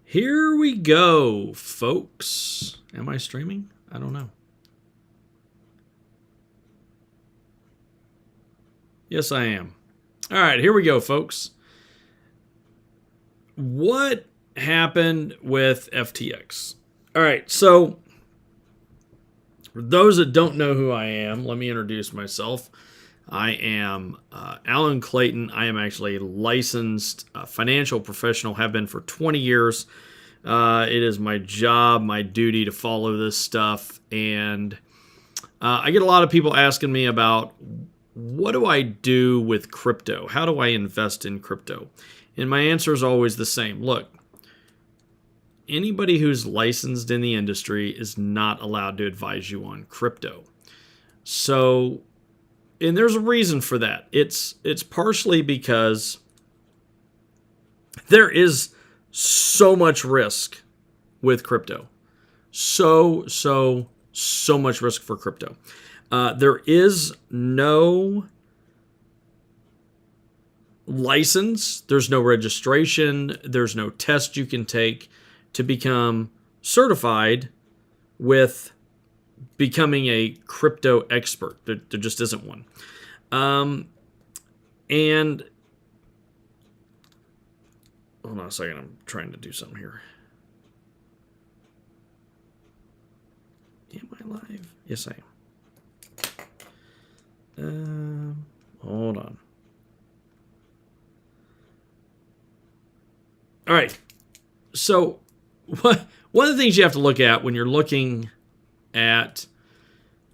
Here we go, folks. Am I streaming? I don't know. Yes, I am. All right, here we go, folks. What happened with FTX? All right, so for those that don't know who I am, let me introduce myself. I am Alan Clayton. I am actually a licensed financial professional, have been for 20 years. It is my job, my duty to follow this stuff. And I get a lot of people asking me about what do I do with crypto? How do I invest in crypto? And my answer is always the same. Look, anybody who's licensed in the industry is not allowed to advise you on crypto. So, and there's a reason for that. It's partially because there is so much risk with crypto. So much risk for crypto. There is no license. There's no registration. There's no test you can take to become certified with becoming a crypto expert. There just isn't one. And hold on a second. I'm trying to do something here. Am I live? Yes, I am. Hold on. All right. So, one of the things you have to look at when you're looking at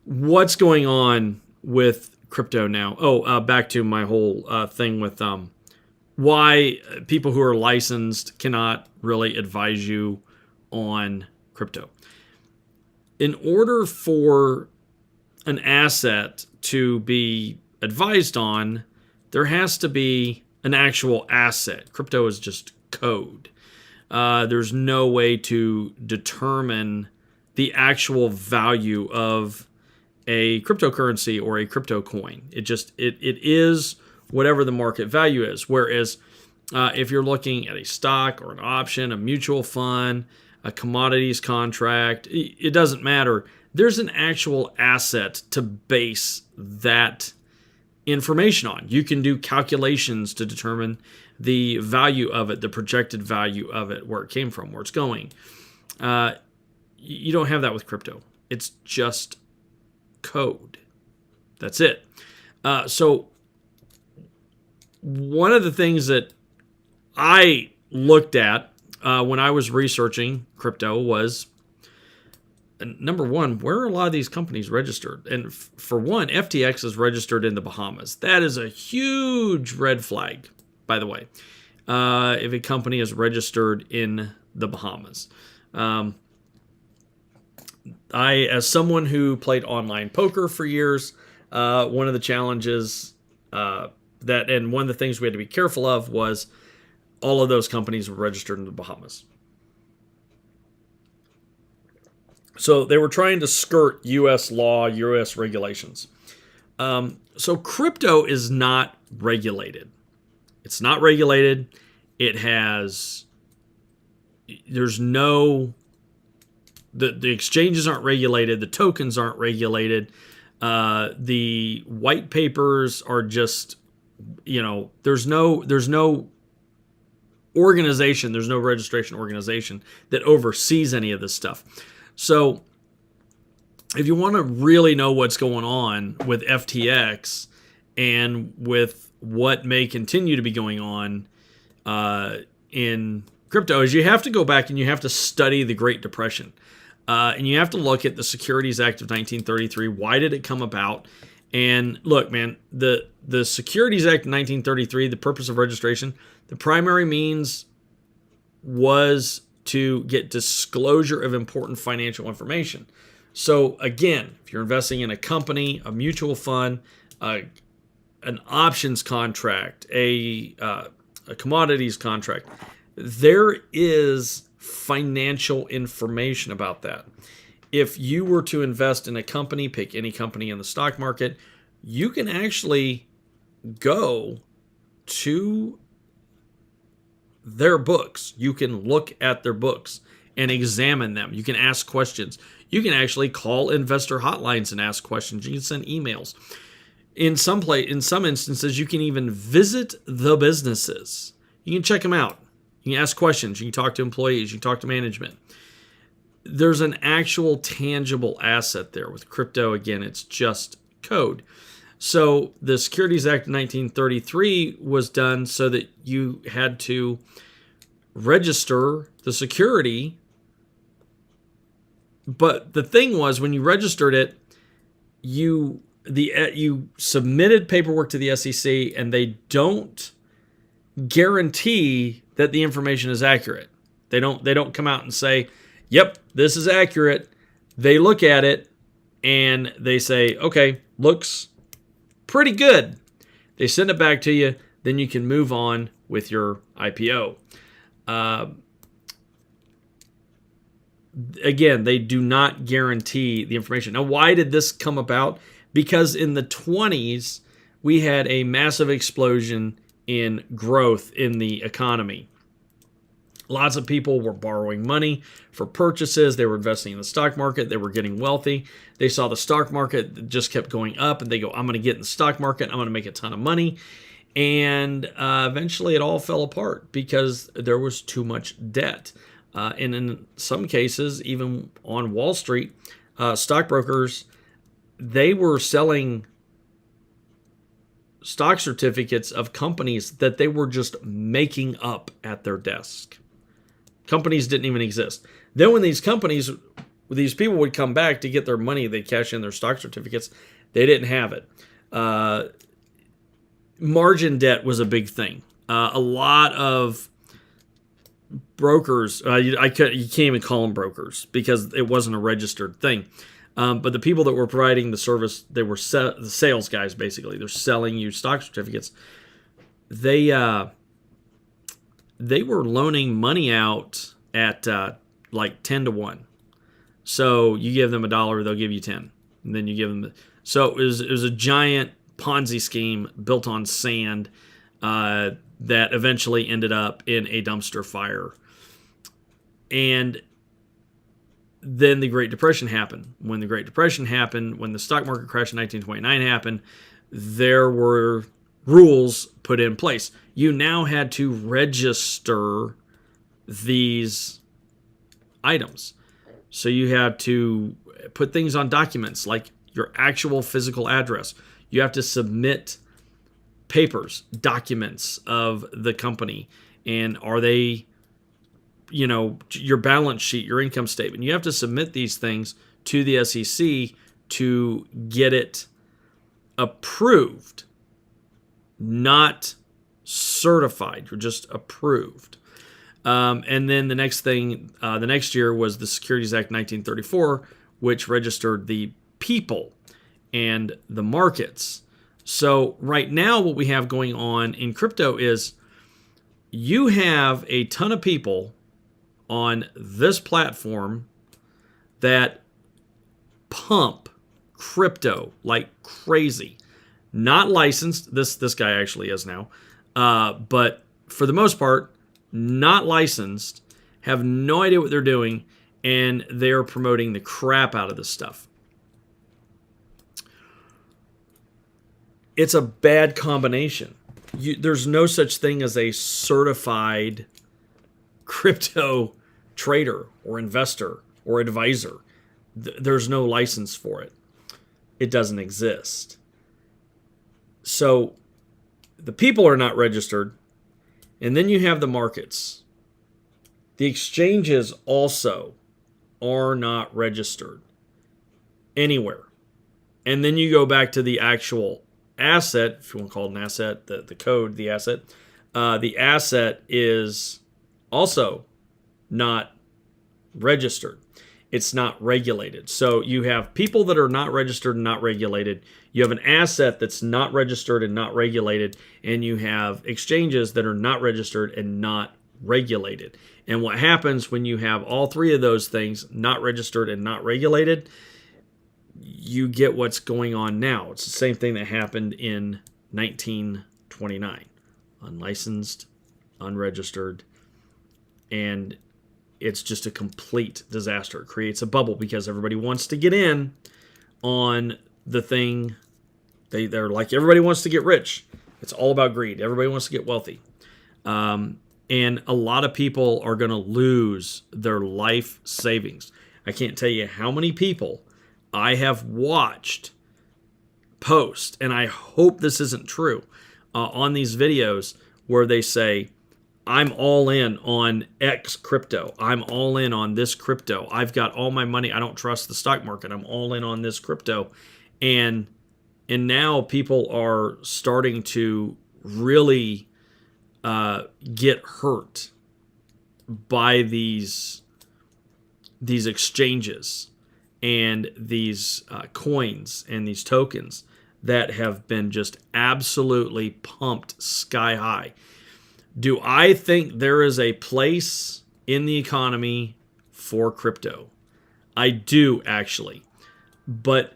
what's going on with crypto now. Back to my whole thing with why people who are licensed cannot really advise you on crypto. In order for an asset to be advised on, there has to be an actual asset. Crypto is just code. There's no way to determine the actual value of a cryptocurrency or a crypto coin. It is whatever the market value is. Whereas if you're looking at a stock or an option, a mutual fund, a commodities contract, it doesn't matter. There's an actual asset to base that information on. You can do calculations to determine the value of it, the projected value of it, where it came from, where it's going. You don't have that with crypto. It's just code. That's it. So one of the things that I looked at when I was researching crypto was, number one, where are a lot of these companies registered? And for one, FTX is registered in the Bahamas. That is a huge red flag, by the way, if a company is registered in the Bahamas. As someone who played online poker for years, one of the challenges and one of the things we had to be careful of was all of those companies were registered in the Bahamas. So they were trying to skirt U.S. law, U.S. regulations. So crypto is not regulated. It's not regulated. There's no, the exchanges aren't regulated. The tokens aren't regulated. The white papers are just, there's no organization, there's no registration organization that oversees any of this stuff. So if you want to really know what's going on with FTX and with what may continue to be going on in crypto, is you have to go back and you have to study the Great Depression. And you have to look at the Securities Act of 1933. Why did it come about? And look, man, the Securities Act of 1933, the purpose of registration, the primary means was to get disclosure of important financial information. So again, if you're investing in a company, a mutual fund, an options contract, a commodities contract, there is financial information about that. If you were to invest in a company, pick any company in the stock market, you can actually go to their books. You can look at their books and examine them. You can ask questions. You can actually call investor hotlines and ask questions. You can send emails. In some instances, you can even visit the businesses. You can check them out. You can ask questions. You can talk to employees. You can talk to management. There's an actual tangible asset there. With crypto, again, it's just code. So the Securities Act of 1933 was done so that you had to register the security. But the thing was, when you registered it, you submitted paperwork to the SEC, and they don't guarantee that the information is accurate. They don't come out and say, "Yep, this is accurate." They look at it and they say, "Okay, looks pretty good." They send it back to you. Then you can move on with your IPO. Again, they do not guarantee the information. Now, why did this come about? Because in the 20s, we had a massive explosion in growth in the economy. Lots of people were borrowing money for purchases. They were investing in the stock market. They were getting wealthy. They saw the stock market just kept going up, and they go, "I'm going to get in the stock market. I'm going to make a ton of money." And eventually it all fell apart because there was too much debt. And in some cases, even on Wall Street, stockbrokers, they were selling stock certificates of companies that they were just making up at their desk. Companies didn't even exist. Then when these people would come back to get their money, they'd cash in their stock certificates. They didn't have it. Margin debt was a big thing. A lot of brokers, you can't even call them brokers because it wasn't a registered thing. But the people that were providing the service, they were the sales guys, basically. They're selling you stock certificates. They were loaning money out at like 10 to 1. So you give them $1, they'll give you 10. And then you give them so it was a giant Ponzi scheme built on sand that eventually ended up in a dumpster fire. And then the Great Depression happened. When the Great Depression happened, when the stock market crash in 1929 happened, there were rules put in place. You now had to register these items. So you have to put things on documents like your actual physical address. You have to submit papers, documents of the company. And are they, your balance sheet, your income statement. You have to submit these things to the SEC to get it approved, not certified. You're just approved. And then the next year was the Securities Act 1934, which registered the people and the markets. So right now what we have going on in crypto is you have a ton of people on this platform that pump crypto like crazy. Not licensed. This guy actually is now. But for the most part, not licensed, have no idea what they're doing, and they're promoting the crap out of this stuff. It's a bad combination. There's no such thing as a certified crypto trader or investor or advisor. There's no license for it. It doesn't exist. So the people are not registered. And then you have the markets. The exchanges also are not registered anywhere. And then you go back to the actual asset, if you want to call it an asset, the code, the asset. The asset is also not registered. It's not regulated. So you have people that are not registered and not regulated. You have an asset that's not registered and not regulated. And you have exchanges that are not registered and not regulated. And what happens when you have all three of those things, not registered and not regulated, you get what's going on now. It's the same thing that happened in 1929. Unlicensed, unregistered, and it's just a complete disaster. It creates a bubble because everybody wants to get in on the thing. They're like, everybody wants to get rich. It's all about greed. Everybody wants to get wealthy. And a lot of people are going to lose their life savings. I can't tell you how many people I have watched post, and I hope this isn't true, on these videos where they say, I'm all in on X crypto. I'm all in on this crypto. I've got all my money. I don't trust the stock market. I'm all in on this crypto. And now people are starting to really get hurt by these exchanges and these coins and these tokens that have been just absolutely pumped sky high. Do I think there is a place in the economy for crypto? I do, actually. But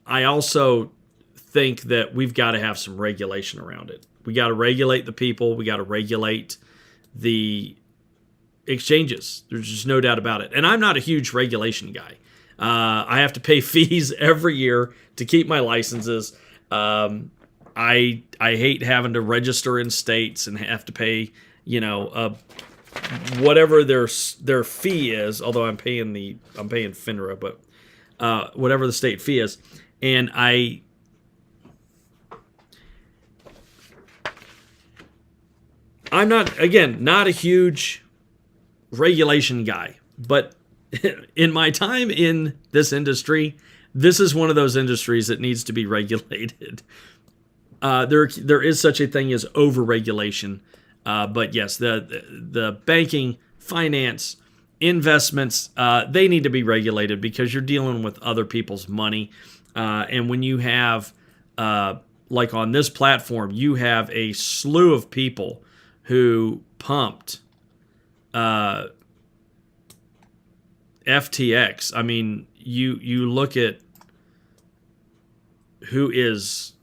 I also think that we've got to have some regulation around it. We got to regulate the people. We got to regulate the exchanges. There's just no doubt about it. And I'm not a huge regulation guy. I have to pay fees every year to keep my licenses. I hate having to register in states and have to pay, whatever their fee is. Although I'm paying FINRA, but whatever the state fee is, and I'm not a huge regulation guy, but in my time in this industry, this is one of those industries that needs to be regulated. There is such a thing as overregulation, but yes, the banking, finance, investments, they need to be regulated because you're dealing with other people's money, and when you have, like on this platform, you have a slew of people who pumped FTX. I mean, you look at who is,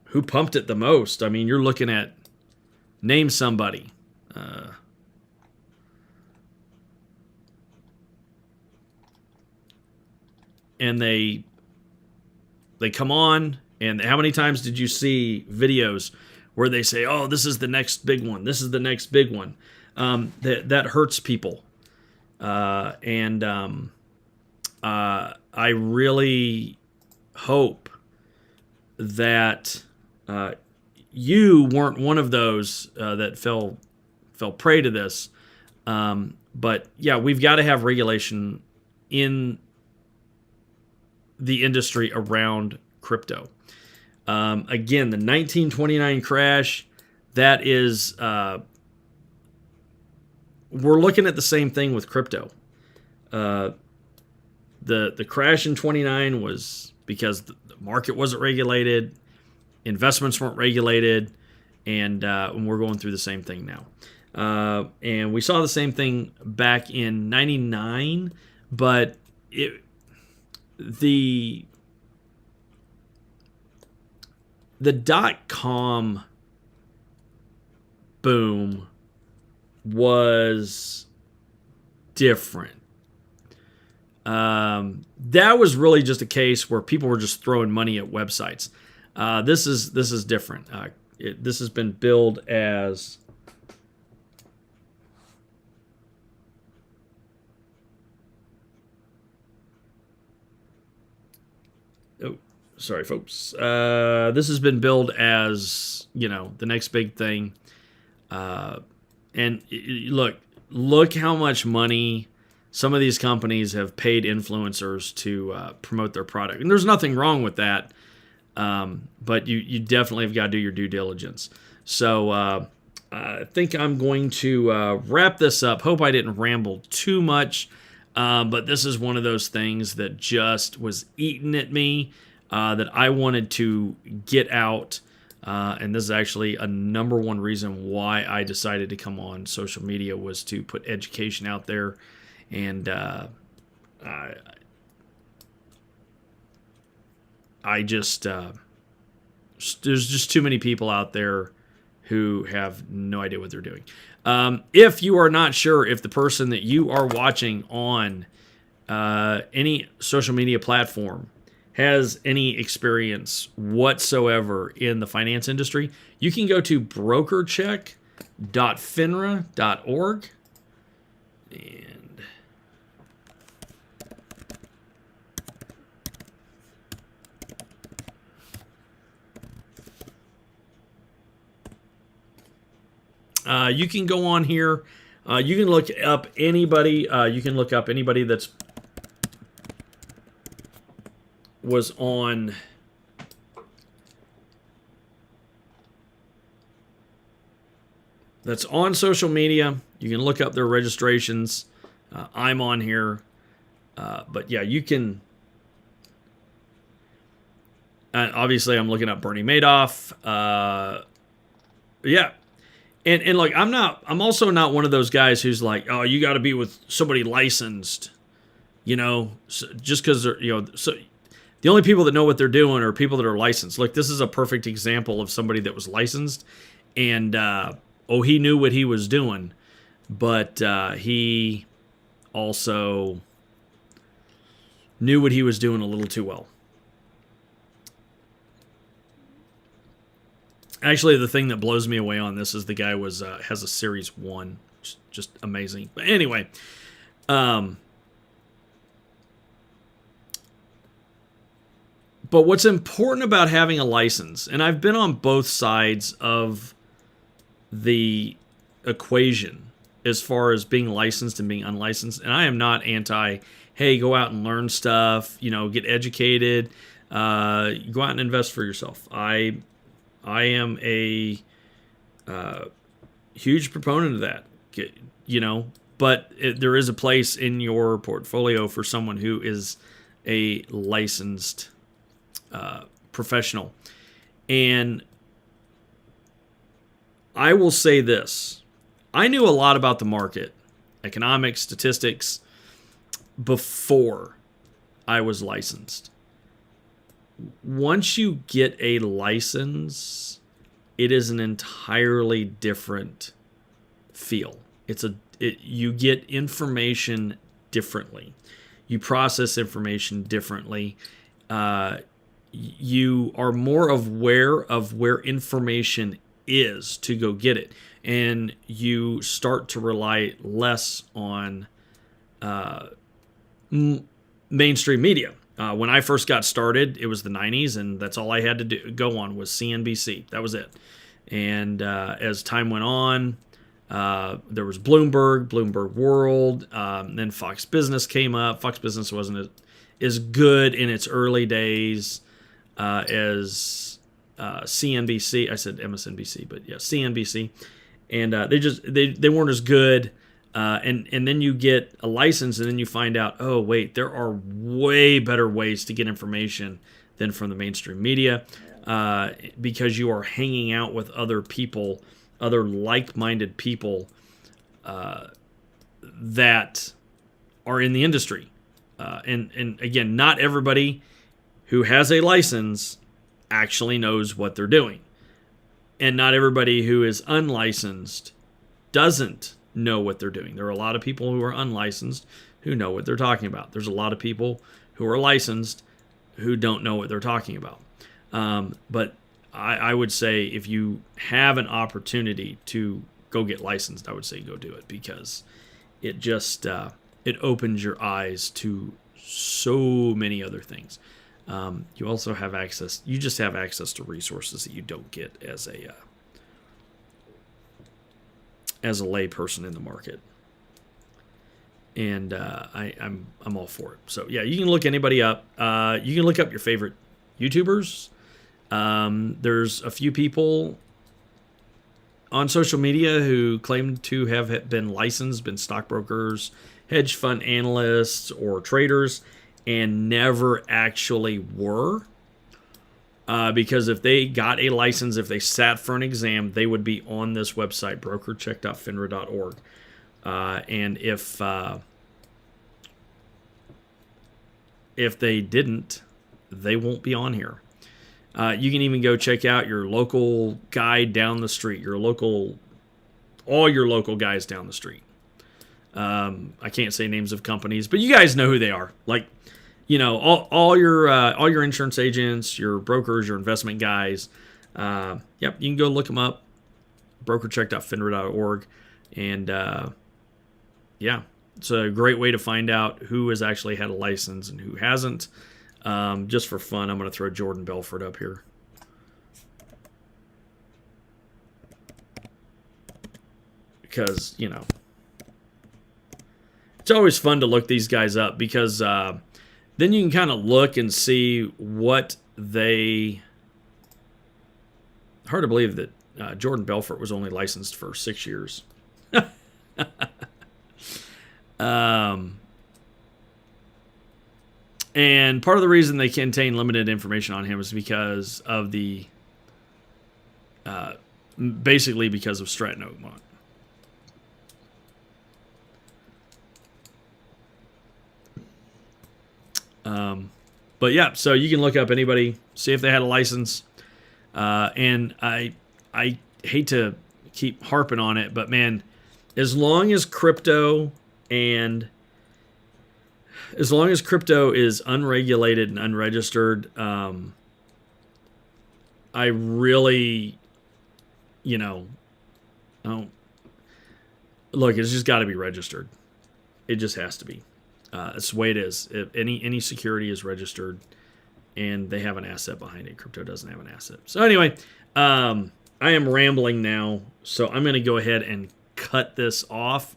who pumped it the most. I mean, you're looking at, name somebody. And they come on, and how many times did you see videos where they say, oh, this is the next big one. This is the next big one. That hurts people. I really hope that you weren't one of those that fell prey to this. But yeah, we've got to have regulation in the industry around crypto. Again, the 1929 crash, that is, we're looking at the same thing with crypto. The crash in 29 was because the market wasn't regulated, investments weren't regulated, and we're going through the same thing now. And we saw the same thing back in 99, but the dot-com boom was different. That was really just a case where people were just throwing money at websites. This is different. This has been billed as sorry, folks. This has been billed as, the next big thing. And look how much money some of these companies have paid influencers to promote their product. And there's nothing wrong with that. But you definitely have got to do your due diligence. So I think I'm going to wrap this up. Hope I didn't ramble too much. But this is one of those things that just was eating at me. That I wanted to get out, and this is actually a number one reason why I decided to come on social media, was to put education out there, and I just There's just too many people out there who have no idea what they're doing. If you are not sure if the person that you are watching on any social media platform has any experience whatsoever in the finance industry, you can go to brokercheck.finra.org. And you can go on here. You can look up anybody. You can look up anybody that's was on social media. You can look up their registrations. I'm on here, but yeah, you can. Obviously, I'm looking up Bernie Madoff. Yeah. And like I'm also not one of those guys who's like, oh, you got to be with somebody licensed, so just because they're, so the only people that know what they're doing are people that are licensed. Look, this is a perfect example of somebody that was licensed, and he knew what he was doing, but he also knew what he was doing a little too well. Actually, the thing that blows me away on this is the guy has a Series 1. Just amazing. But anyway, but what's important about having a license, and I've been on both sides of the equation as far as being licensed and being unlicensed, and I am not anti, hey, go out and learn stuff, get educated, go out and invest for yourself. I am a huge proponent of that, but there is a place in your portfolio for someone who is a licensed professional. And I will say this. I knew a lot about the market, economics, statistics, before I was licensed. Once you get a license, it is an entirely different feel. You get information differently. You process information differently. You are more aware of where information is to go get it, and you start to rely less on mainstream media. When I first got started, it was the 90s, and that's all I had to go on was CNBC. That was it. And as time went on, there was Bloomberg World, then Fox Business came up. Fox Business wasn't as good in its early days as CNBC. I said MSNBC, but yeah, CNBC. And they weren't as good. And then you get a license, and then you find out, oh, wait, there are way better ways to get information than from the mainstream media, because you are hanging out with other people, other like-minded people that are in the industry. And again, not everybody who has a license actually knows what they're doing. And not everybody who is unlicensed doesn't know what they're doing. There are a lot of people who are unlicensed who know what they're talking about. There's a lot of people who are licensed who don't know what they're talking about. But I would say if you have an opportunity to go get licensed, I would say go do it, because it just it opens your eyes to so many other things. You also have access. You just have access to resources that you don't get as a lay person in the market. And I'm all for it. So yeah, you can look anybody up. You can look up your favorite YouTubers. There's a few people on social media who claim to have been licensed, been stockbrokers, hedge fund analysts, or traders, and never actually were. Because if they got a license, if they sat for an exam, they would be on this website, brokercheck.finra.org. And if they didn't, they won't be on here. You can even go check out your local guy down the street, all your local guys down the street. I can't say names of companies, but you guys know who they are. Like, all your insurance agents, your brokers, your investment guys. Yep, you can go look them up. brokercheck.finra.org, and yeah, it's a great way to find out who has actually had a license and who hasn't. Just for fun, I'm going to throw Jordan Belfort up here. Because, it's always fun to look these guys up, because then you can kind of look and see what they... Hard to believe that Jordan Belfort was only licensed for 6 years. And part of the reason they contain limited information on him is because of the, basically because of Stratton Oakmont. But yeah, so you can look up anybody, see if they had a license. And I hate to keep harping on it, but man, as long as crypto is unregulated and unregistered, I really, don't look. It's just got to be registered. It just has to be. That's the way it is. If any security is registered and they have an asset behind it, crypto doesn't have an asset. So anyway, I am rambling now, so I'm going to go ahead and cut this off.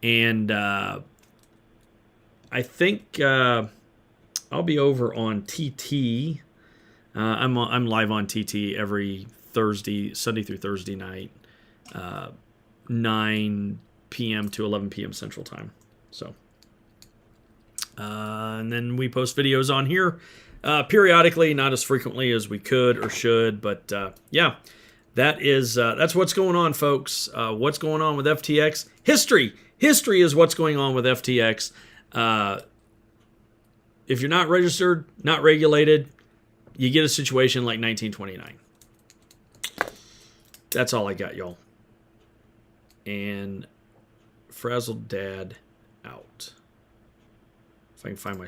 And I think I'll be over on TT. I'm live on TT every Sunday through Thursday night, 9 p.m. to 11 p.m. Central Time. So, and then we post videos on here periodically, not as frequently as we could or should, but yeah, that's what's going on, folks. What's going on with FTX? History is what's going on with FTX. If you're not registered, not regulated, you get a situation like 1929. That's all I got, y'all. And Frazzled Dad out. If I can find my